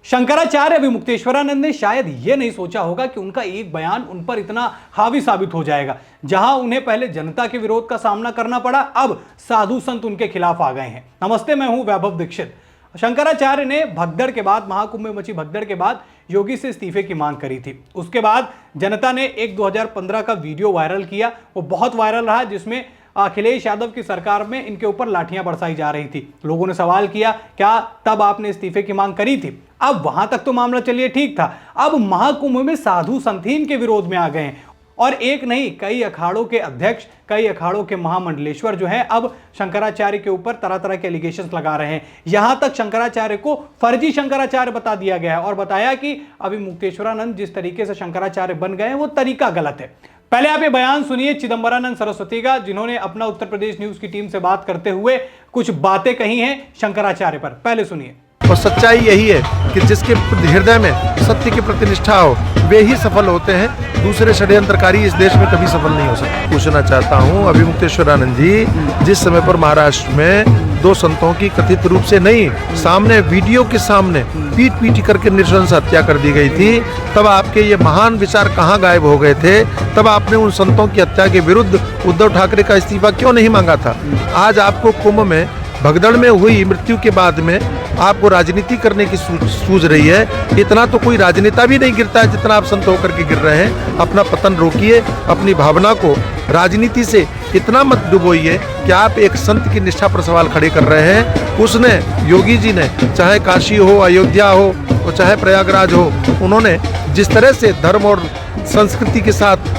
शंकराचार्य अभिमुक्तेश्वरानंद ने शायद यह नहीं सोचा होगा कि उनका एक बयान उन पर इतना हावी साबित हो जाएगा। जहां उन्हें पहले जनता के विरोध का सामना करना पड़ा, अब साधु संत उनके खिलाफ आ गए हैं। नमस्ते, मैं हूं वैभव दीक्षित। शंकराचार्य ने भगदड़ के बाद, महाकुंभ में मची भगदड़ के बाद योगी से इस्तीफे की मांग करी थी। उसके बाद जनता ने एक 2015 का वीडियो वायरल किया, वो बहुत वायरल रहा, जिसमें अखिलेश यादव की सरकार में इनके ऊपर लाठियां बरसाई जा रही थी। लोगों ने सवाल किया, क्या तब आपने इस्तीफे की मांग करी थी? अब वहां तक तो मामला चलिए ठीक था, अब महाकुंभ में साधु संत ही इनके विरोध में आ गए हैं। और एक नहीं, कई अखाड़ों के अध्यक्ष, कई अखाड़ों के महामंडलेश्वर जो हैं, अब शंकराचार्य के ऊपर तरह तरह के एलिगेशंस लगा रहे हैं। यहां तक शंकराचार्य को फर्जी शंकराचार्य बता दिया गया है और बताया कि अभिमुक्तेश्वरानंद जिस तरीके से शंकराचार्य बन गए हैं वो तरीका गलत है। पहले आप ये बयान सुनिए चिदंबरानंद सरस्वती का, जिन्होंने अपना उत्तर प्रदेश न्यूज की टीम से बात करते हुए कुछ बातें कही हैं शंकराचार्य पर। पहले सुनिए। और सच्चाई यही है कि जिसके हृदय में सत्य की प्रतिनिष्ठा हो वे ही सफल होते हैं, दूसरे षड्यंत्रकारी इस देश में कभी सफल नहीं हो सकते। पूछना चाहता हूं, अभिमुक्तेश्वरानंद जी, जिस समय पर महाराष्ट्र में दो संतों की कथित रूप से नहीं, सामने वीडियो के सामने पीट करके नृशंस हत्या कर दी गई थी, तब आपके ये महान विचार कहाँ गायब हो गए थे? तब आपने उन संतों की हत्या के विरुद्ध उद्धव ठाकरे का इस्तीफा क्यों नहीं मांगा था? आज आपको कुंभ में भगदड़ में हुई मृत्यु के बाद में आपको राजनीति करने की सूझ रही है। इतना तो कोई राजनेता भी नहीं गिरता है जितना आप संत होकर के गिर रहे हैं। अपना पतन रोकिए, अपनी भावना को राजनीति से इतना मत डुबोइए कि आप एक संत की निष्ठा पर सवाल खड़े कर रहे हैं। उसने, योगी जी ने, चाहे काशी हो, अयोध्या हो और चाहे प्रयागराज हो, उन्होंने जिस तरह से धर्म और संस्कृति के साथ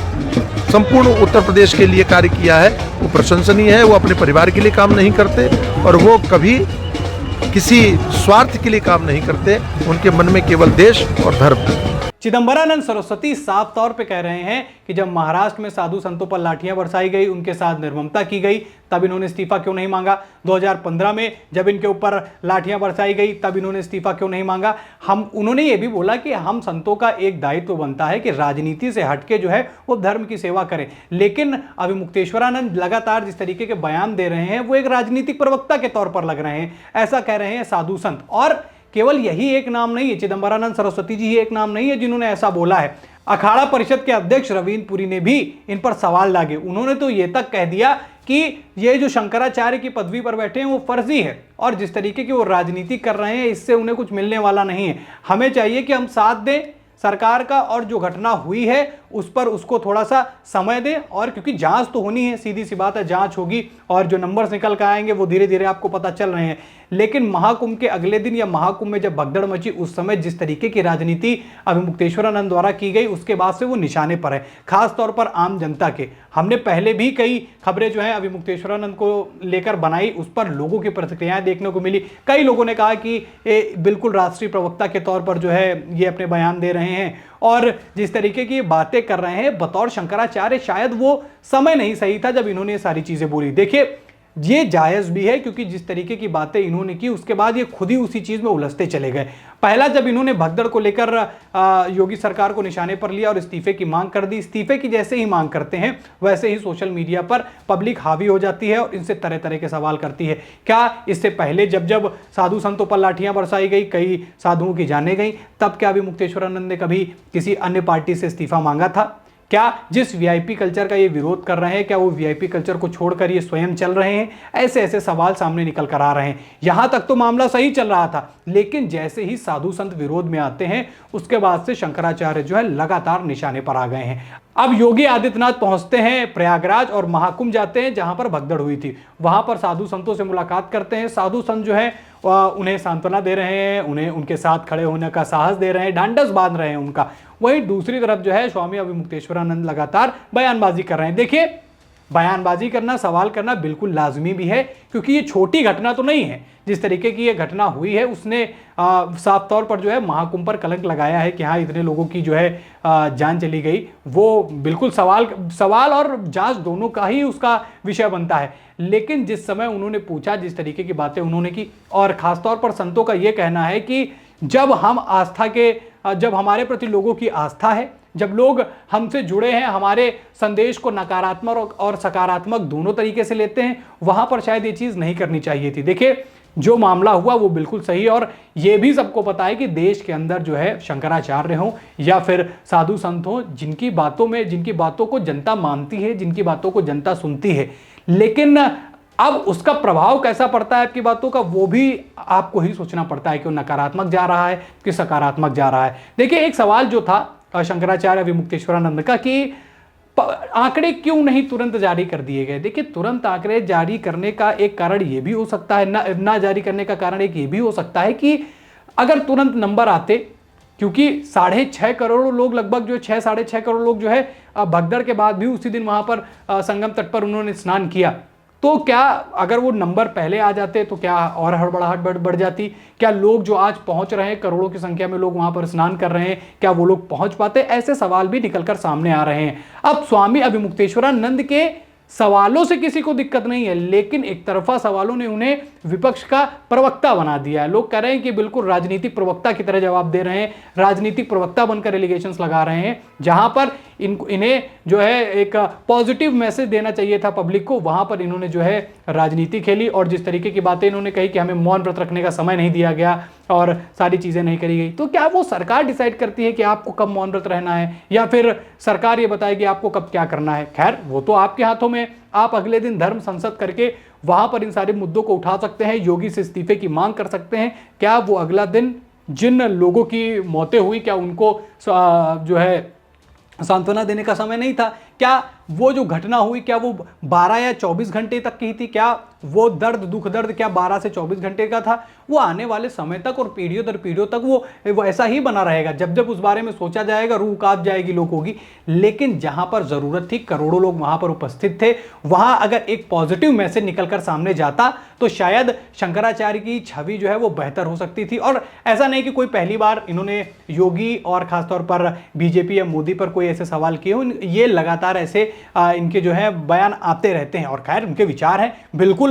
संपूर्ण उत्तर प्रदेश के लिए कार्य किया है वो प्रशंसनीय है। वो अपने परिवार के लिए काम नहीं करते और वो कभी किसी स्वार्थ के लिए काम नहीं करते, उनके मन में केवल देश और धर्म। चिदंबरानंद सरस्वती साफ तौर पे कह रहे हैं कि जब महाराष्ट्र में साधु संतों पर लाठियां बरसाई गई, उनके साथ निर्ममता की गई, तब इन्होंने इस्तीफा क्यों नहीं मांगा? 2015 में जब इनके ऊपर लाठियां बरसाई गई, तब इन्होंने इस्तीफा क्यों नहीं मांगा? उन्होंने ये भी बोला कि हम संतों का एक दायित्व बनता है कि राजनीति से हटके जो है वो धर्म की सेवा करें। लेकिन अभिमुक्तेश्वरानंद लगातार जिस तरीके के बयान दे रहे हैं वो एक राजनीतिक प्रवक्ता के तौर पर लग रहे हैं। ऐसा कह रहे हैं साधु संत। और केवल यही एक नाम नहीं है, चिदंबरानंद सरस्वती जी ही एक नाम नहीं है जिन्होंने ऐसा बोला है। अखाड़ा परिषद के अध्यक्ष रवींद्र पुरी ने भी इन पर सवाल लागे। उन्होंने तो ये तक कह दिया कि ये जो शंकराचार्य की पदवी पर बैठे हैं वो फर्जी है और जिस तरीके की वो राजनीति कर रहे हैं इससे उन्हें कुछ मिलने वाला नहीं है। हमें चाहिए कि हम साथ दें सरकार का और जो घटना हुई है उस पर उसको थोड़ा सा समय दें। और क्योंकि जांच तो होनी है, सीधी सी बात है, जांच होगी और जो नंबर्स निकल कर आएंगे वो धीरे धीरे आपको पता चल रहे हैं। लेकिन महाकुंभ के अगले दिन या महाकुंभ में जब भगदड़ मची उस समय जिस तरीके की राजनीति अभिमुक्तेश्वरानंद द्वारा की गई उसके बाद से वो निशाने पर है, खास तौर पर आम जनता के। हमने पहले भी कई खबरें जो है अभिमुक्तेश्वरानंद को लेकर बनाई, उस पर लोगों की प्रतिक्रियाएं देखने को मिली। कई लोगों ने कहा कि ये बिल्कुल राष्ट्रीय प्रवक्ता के तौर पर जो है ये अपने बयान दे रहे हैं और जिस तरीके की बातें कर रहे हैं बतौर शंकराचार्य, शायद वो समय नहीं सही था जब इन्होंने ये सारी चीजें बोली। देखिए, ये जायज भी है क्योंकि जिस तरीके की बातें इन्होंने की उसके बाद ये खुद ही उसी चीज में उलझते चले गए। पहला जब इन्होंने भगदड़ को लेकर योगी सरकार को निशाने पर लिया और इस्तीफे की मांग कर दी, इस्तीफे की जैसे ही मांग करते हैं वैसे ही सोशल मीडिया पर पब्लिक हावी हो जाती है और इनसे तरह तरह के सवाल करती है। क्या इससे पहले जब साधु संतों पर लाठियां बरसाई गई, कई साधुओं की जानें गई, तब क्या अभिमुक्तेश्वरानंद ने कभी किसी अन्य पार्टी से इस्तीफा मांगा था? क्या जिस वीआईपी कल्चर का ये विरोध कर रहे हैं, क्या वो वीआईपी कल्चर को छोड़कर ये स्वयं चल रहे हैं? ऐसे ऐसे सवाल सामने निकल कर आ रहे हैं। यहां तक तो मामला सही चल रहा था, लेकिन जैसे ही साधु संत विरोध में आते हैं उसके बाद से शंकराचार्य जो है लगातार निशाने पर आ गए हैं। अब योगी आदित्यनाथ पहुंचते हैं प्रयागराज और महाकुंभ जाते हैं जहां पर भगदड़ हुई थी। वहां पर साधु संतों से मुलाकात करते हैं। साधु संत जो है उन्हें सांत्वना दे रहे हैं, उन्हें उनके साथ खड़े होने का साहस दे रहे हैं, ढांढस बांध रहे हैं उनका। वहीं दूसरी तरफ जो है स्वामी अभिमुक्तेश्वरानंद लगातार बयानबाजी कर रहे हैं। देखिए, बयानबाजी करना, सवाल करना बिल्कुल लाजमी भी है क्योंकि ये छोटी घटना तो नहीं है। जिस तरीके की ये घटना हुई है उसने साफ तौर पर जो है महाकुंभ पर कलंक लगाया है कि हाँ इतने लोगों की जो है जान चली गई। वो बिल्कुल सवाल और जांच दोनों का ही उसका विषय बनता है। लेकिन जिस समय उन्होंने पूछा, जिस तरीके की बातें उन्होंने की, और खासतौर पर संतों का ये कहना है कि जब हमारे प्रति लोगों की आस्था है, जब लोग हमसे जुड़े हैं, हमारे संदेश को नकारात्मक और सकारात्मक दोनों तरीके से लेते हैं, वहां पर शायद ये चीज नहीं करनी चाहिए थी। देखिए, जो मामला हुआ वो बिल्कुल सही है। और ये भी सबको पता है कि देश के अंदर जो है शंकराचार्य हों या फिर साधु संत हों, जिनकी बातों को जनता मानती है, जिनकी बातों को जनता सुनती है, लेकिन अब उसका प्रभाव कैसा पड़ता है आपकी बातों का, वो भी आपको ही सोचना पड़ता है कि वो नकारात्मक जा रहा है कि सकारात्मक जा रहा है। देखिए, एक सवाल जो था शंकराचार्य विमुक्तेश्वरानंद का कि आंकड़े क्यों नहीं तुरंत जारी कर दिए गए। देखिए, तुरंत आंकड़े जारी करने का एक कारण ये भी हो सकता है, ना जारी करने का कारण एक ये भी हो सकता है कि अगर तुरंत नंबर आते, क्योंकि 6.5 करोड़ लोग लगभग जो 6-6.5 करोड़ लोग जो है भगदड़ के बाद भी उसी दिन वहां पर संगम तट पर उन्होंने स्नान किया, तो क्या अगर वो नंबर पहले आ जाते तो क्या और हड़बड़ाहट बढ़ जाती? क्या लोग जो आज पहुंच रहे हैं, करोड़ों की संख्या में लोग वहां पर स्नान कर रहे हैं, क्या वो लोग पहुंच पाते? ऐसे सवाल भी निकलकर सामने आ रहे हैं। अब स्वामी अभिमुक्तेश्वरानंद के सवालों से किसी को दिक्कत नहीं है, लेकिन एक तरफा सवालों ने उन्हें विपक्ष का प्रवक्ता बना दिया है। लोग कह रहे हैं कि बिल्कुल राजनीतिक प्रवक्ता की तरह जवाब दे रहे हैं, राजनीतिक प्रवक्ता बनकर एलिगेशंस लगा रहे हैं। जहां पर इन्हें जो है एक पॉजिटिव मैसेज देना चाहिए था पब्लिक को, वहां पर इन्होंने जो है राजनीति खेली। और जिस तरीके की बातें इन्होंने कही कि हमें मौन व्रत रखने का समय नहीं दिया गया और सारी चीजें नहीं करी गई, तो क्या वो सरकार डिसाइड करती है कि आपको कब मौन व्रत रहना है, या फिर सरकार ये बताएगी आपको कब क्या करना है? खैर, वो तो आपके हाथों में। आप अगले दिन धर्म संसद करके वहां पर इन सारे मुद्दों को उठा सकते हैं, योगी से इस्तीफे की मांग कर सकते हैं। क्या वो अगला दिन जिन लोगों की मौतें हुई, क्या उनको जो है सांत्वना देने का समय नहीं था? क्या वो जो घटना हुई, क्या वो 12 या 24 घंटे तक की थी? क्या वो दुख दर्द क्या 12 से 24 घंटे का था? वो आने वाले समय तक और पीढ़ियों दर पीढ़ियों तक वो ऐसा ही बना रहेगा। जब जब उस बारे में सोचा जाएगा, रूह कांप जाएगी लोगों की। लेकिन जहां पर जरूरत थी, करोड़ों लोग वहां पर उपस्थित थे, वहां अगर एक पॉजिटिव मैसेज निकलकर सामने जाता तो शायद शंकराचार्य की छवि जो है वो बेहतर हो सकती थी। और ऐसा नहीं कि कोई पहली बार इन्होंने योगी और खासतौर पर बीजेपी या मोदी पर कोई ऐसे सवाल किए, ये लगातार ऐसे इनके जो है बयान आते रहते हैं। और खैर, उनके विचार हैं, बिल्कुल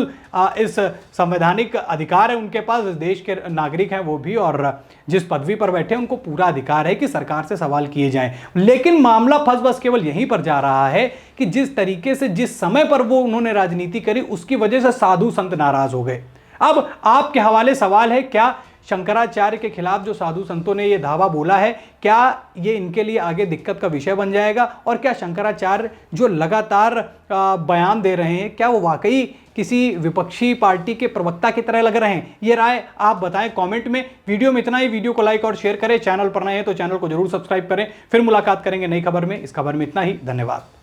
इस संवैधानिक अधिकार है उनके पास, देश के नागरिक हैं वो भी, और जिस पदवी पर बैठे उनको पूरा अधिकार है कि सरकार से सवाल किए जाएं। लेकिन मामला फंस बस केवल यहीं पर जा रहा है कि जिस तरीके से, जिस समय पर वो उन्होंने राजनीति करी, उसकी वजह से साधु संत नाराज हो गए। अब आपके हवाले सवाल है, क्या शंकराचार्य के खिलाफ जो साधु संतों ने ये दावा बोला है, क्या ये इनके लिए आगे दिक्कत का विषय बन जाएगा? और क्या शंकराचार्य जो लगातार बयान दे रहे हैं, क्या वो वाकई किसी विपक्षी पार्टी के प्रवक्ता की तरह लग रहे हैं? ये राय आप बताएं कमेंट में। वीडियो में इतना ही। वीडियो को लाइक और शेयर करें। चैनल पर नए हैं तो चैनल को जरूर सब्सक्राइब करें। फिर मुलाकात करेंगे नई खबर में। इस खबर में इतना ही। धन्यवाद।